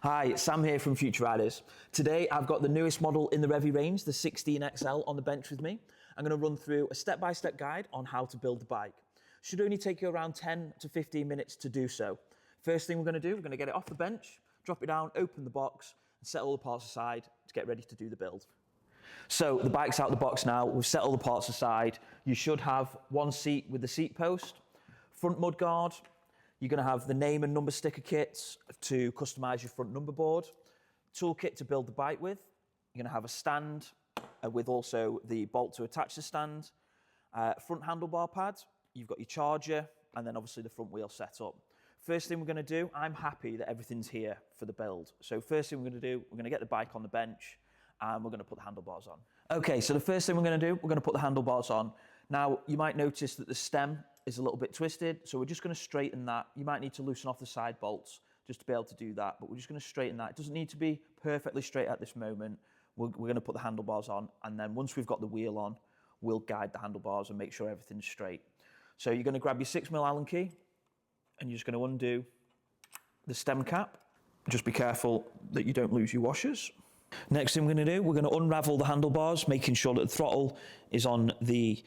Hi, it's Sam here from Future Riders. Today I've got the newest model in the Revvi range, the 16XL, on the bench with me. I'm going to run through a step-by-step guide on how to build the bike. Should only take you around 10 to 15 minutes to do so. First thing we're going to do, we're going to get it off the bench, drop it down, open the box, and set all the parts aside to get ready to do the build. So the bike's out of the box now, we've set all the parts aside. You should have one seat with the seat post, front mudguard. You're going to have the name and number sticker kits to customise your front number board, toolkit to build the bike with. You're going to have a stand with also the bolt to attach the stand, front handlebar pad, you've got your charger, and then obviously the front wheel set up. First thing we're going to do, I'm happy that everything's here for the build. So first thing we're going to do, we're going to get the bike on the bench and we're going to put the handlebars on. Okay, so the first thing we're going to do, we're going to put the handlebars on. Now, you might notice that the stem is a little bit twisted, so we're just going to straighten that. You might need to loosen off the side bolts just to be able to do that, but we're just going to straighten that. It doesn't need to be perfectly straight at this moment. We're going to put the handlebars on, and then once we've got the wheel on, we'll guide the handlebars and make sure everything's straight. So you're going to grab your 6mm Allen key, and you're just going to undo the stem cap. Just be careful that you don't lose your washers. Next thing we're going to do, we're going to unravel the handlebars, making sure that the throttle is on the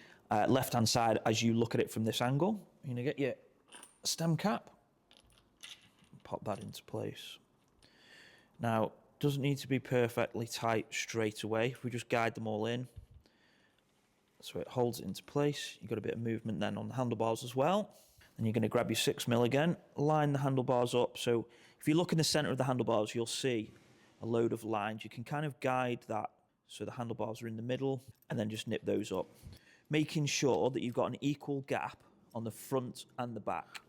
left-hand side as you look at it from this angle. You're going to get your stem cap, pop that into place. Now, it doesn't need to be perfectly tight straight away. If we just guide them all in, so it holds it into place. You've got a bit of movement then on the handlebars as well. Then you're going to grab your 6mm again, line the handlebars up. So if you look in the center of the handlebars, you'll see a load of lines. You can kind of guide that so the handlebars are in the middle and then just nip those up, making sure that you've got an equal gap on the front and the back.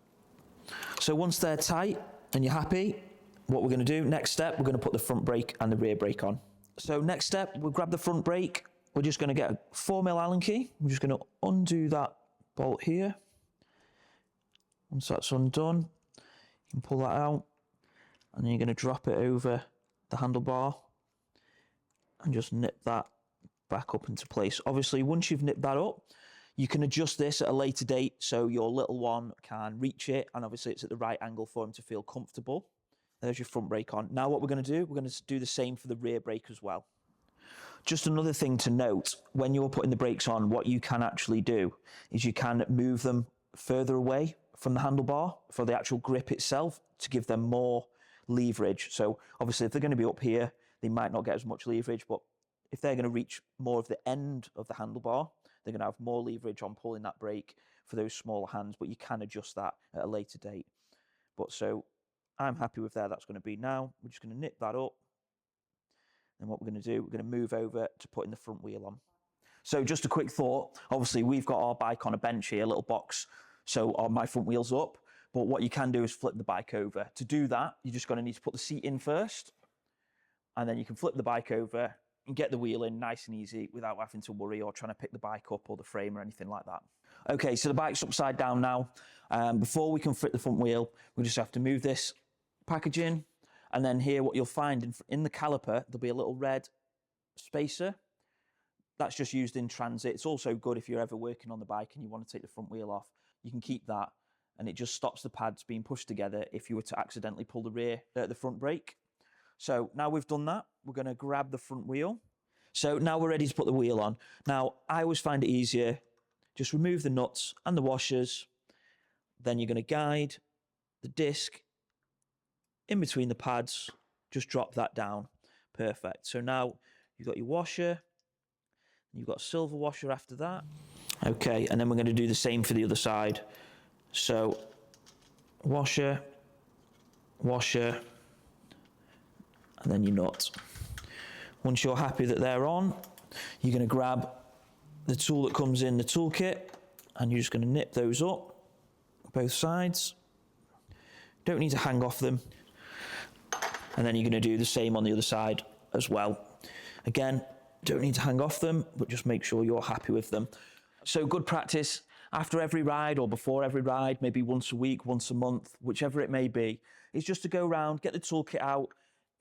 So once they're tight and you're happy, what we're going to do, next step, we're going to put the front brake and the rear brake on. So next step, we'll grab the front brake. We're just going to get a 4mm Allen key. We're just going to undo that bolt here. Once that's undone, you can pull that out and then you're going to drop it over the handlebar and just nip that back up into place. Obviously, once you've nipped that up, you can adjust this at a later date so your little one can reach it, and obviously it's at the right angle for him to feel comfortable. There's your front brake on. Now what we're going to do, we're going to do the same for the rear brake as well. Just another thing to note, when you're putting the brakes on, what you can actually do is you can move them further away from the handlebar for the actual grip itself to give them more leverage. So obviously if they're going to be up here, they might not get as much leverage, but if they're going to reach more of the end of the handlebar, they're going to have more leverage on pulling that brake for those smaller hands, but you can adjust that at a later date. But so I'm happy with that's going to be now. We're just going to nip that up. And what we're going to do, we're going to move over to putting the front wheel on. So just a quick thought, obviously we've got our bike on a bench here, a little box, so my front wheel's up, but what you can do is flip the bike over. To do that, you're just going to need to put the seat in first, and then you can flip the bike over and get the wheel in nice and easy without having to worry or trying to pick the bike up or the frame or anything like that. Okay, so the bike's upside down now. Before we can fit the front wheel, we just have to move this packaging, and then here what you'll find in the caliper, there'll be a little red spacer. That's just used in transit. It's also good if you're ever working on the bike and you want to take the front wheel off. You can keep that, and it just stops the pads being pushed together if you were to accidentally pull the front brake. So now we've done that, we're going to grab the front wheel. So now we're ready to put the wheel on. Now, I always find it easier, just remove the nuts and the washers. Then you're going to guide the disc in between the pads, just drop that down. Perfect. So now you've got your washer, you've got a silver washer after that. Okay, and then we're going to do the same for the other side. So washer, washer, and then your nut. Once you're happy that they're on, you're going to grab the tool that comes in the toolkit, and you're just going to nip those up, both sides. Don't need to hang off them. And then you're going to do the same on the other side as well. Again, don't need to hang off them, but just make sure you're happy with them. So good practice after every ride or before every ride, maybe once a week, once a month, whichever it may be, is just to go around, get the toolkit out,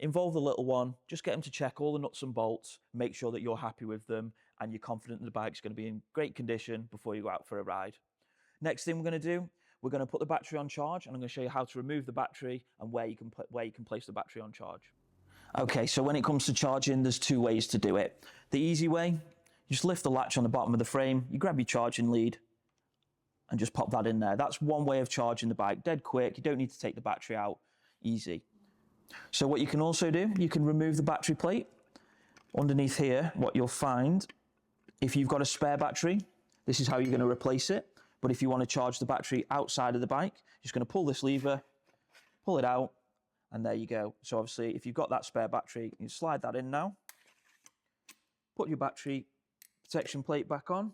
involve the little one, just get them to check all the nuts and bolts, make sure that you're happy with them and you're confident that the bike's going to be in great condition before you go out for a ride. Next thing we're going to do, we're going to put the battery on charge, and I'm going to show you how to remove the battery and where you can place the battery on charge. Okay, so when it comes to charging, there's two ways to do it. The easy way, you just lift the latch on the bottom of the frame, you grab your charging lead, and just pop that in there. That's one way of charging the bike, dead quick. You don't need to take the battery out, easy. So what you can also do, you can remove the battery plate. Underneath here, what you'll find, if you've got a spare battery, this is how you're going to replace it. But if you want to charge the battery outside of the bike, you're just going to pull this lever, pull it out, and there you go. So obviously, if you've got that spare battery, you slide that in now, put your battery protection plate back on,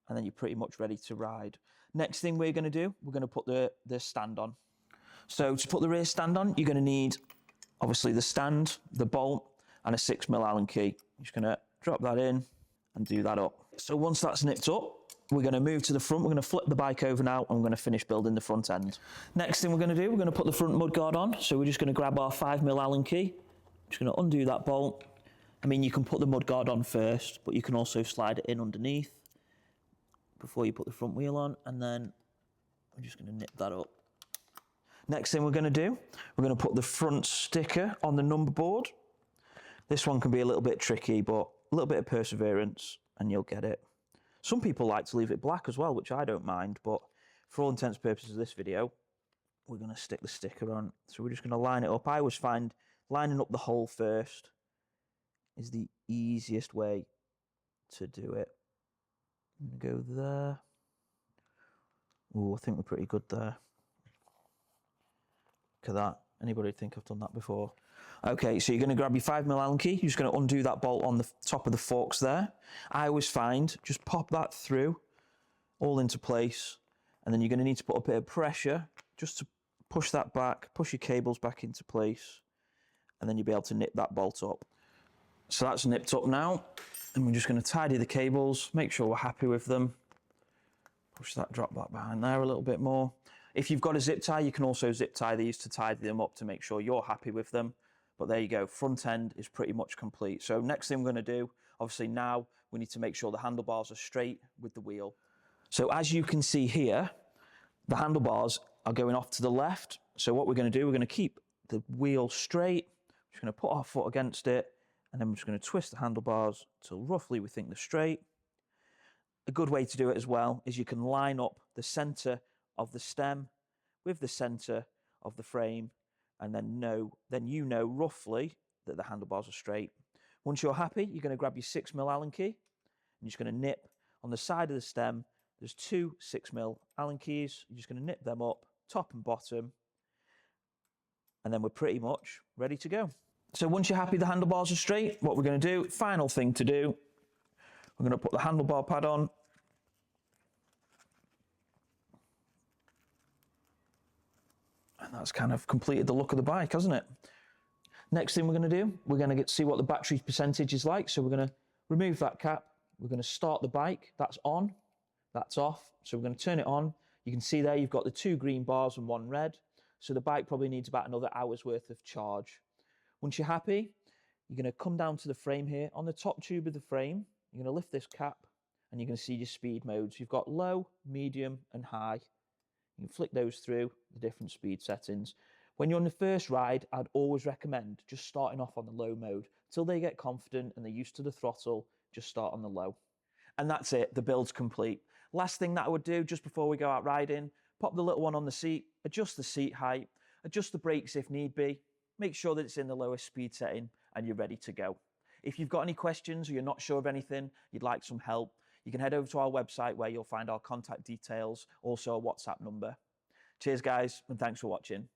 and then you're pretty much ready to ride. Next thing we're going to do, we're going to put the stand on. So to put the rear stand on, you're going to need, obviously, the stand, the bolt, and a 6mm Allen key. You're just going to drop that in and do that up. So once that's nipped up, we're going to move to the front. We're going to flip the bike over now, and we're going to finish building the front end. Next thing we're going to do, we're going to put the front mudguard on. So we're just going to grab our 5mm Allen key. Just going to undo that bolt. I mean, you can put the mudguard on first, but you can also slide it in underneath before you put the front wheel on, and then we're just going to nip that up. Next thing we're going to do, we're going to put the front sticker on the number board. This one can be a little bit tricky, but a little bit of perseverance and you'll get it. Some people like to leave it black as well, which I don't mind, but for all intents and purposes of this video, we're going to stick the sticker on. So we're just going to line it up. I always find lining up the hole first is the easiest way to do it. I'm going to go there. Oh, I think we're pretty good there. Look at that. Anybody think I've done that before? Okay, so you're going to grab your 5mm Allen key. You're just going to undo that bolt on the top of the forks there. I always find, just pop that through, all into place, and then you're going to need to put a bit of pressure just to push that back, push your cables back into place, and then you'll be able to nip that bolt up. So that's nipped up now, and we're just going to tidy the cables, make sure we're happy with them. Push that drop back behind there a little bit more. If you've got a zip tie, you can also zip tie these to tidy them up to make sure you're happy with them. But there you go, front end is pretty much complete. So next thing we're going to do, obviously now we need to make sure the handlebars are straight with the wheel. So as you can see here, the handlebars are going off to the left. So what we're going to do, we're going to keep the wheel straight. We're just going to put our foot against it, and then we're just going to twist the handlebars till roughly we think they're straight. A good way to do it as well is you can line up the center of the stem with the center of the frame, and then you know roughly that the handlebars are straight. Once you're happy, you're going to grab your 6mm Allen key, and you're just going to nip on the side of the stem. There's two 6mm Allen keys. You're just going to nip them up, top and bottom, and then we're pretty much ready to go. So once you're happy the handlebars are straight, what we're going to do, final thing to do, we're going to put the handlebar pad on. And that's kind of completed the look of the bike, hasn't it? Next thing we're going to do, we're going to see what the battery percentage is like. So we're going to remove that cap. We're going to start the bike. That's on, that's off. So we're going to turn it on. You can see there you've got the 2 green bars and 1 red. So the bike probably needs about another hour's worth of charge. Once you're happy, you're going to come down to the frame here. On the top tube of the frame, you're going to lift this cap, and you're going to see your speed modes. You've got low, medium, and high. You can flick those through the different speed settings. When you're on the first ride, I'd always recommend just starting off on the low mode. Until they get confident and they're used to the throttle, just start on the low. And that's it, the build's complete. Last thing that I would do just before we go out riding, pop the little one on the seat, adjust the seat height, adjust the brakes if need be, make sure that it's in the lowest speed setting, and you're ready to go. If you've got any questions or you're not sure of anything, you'd like some help, you can head over to our website where you'll find our contact details, also a WhatsApp number. Cheers guys, and thanks for watching.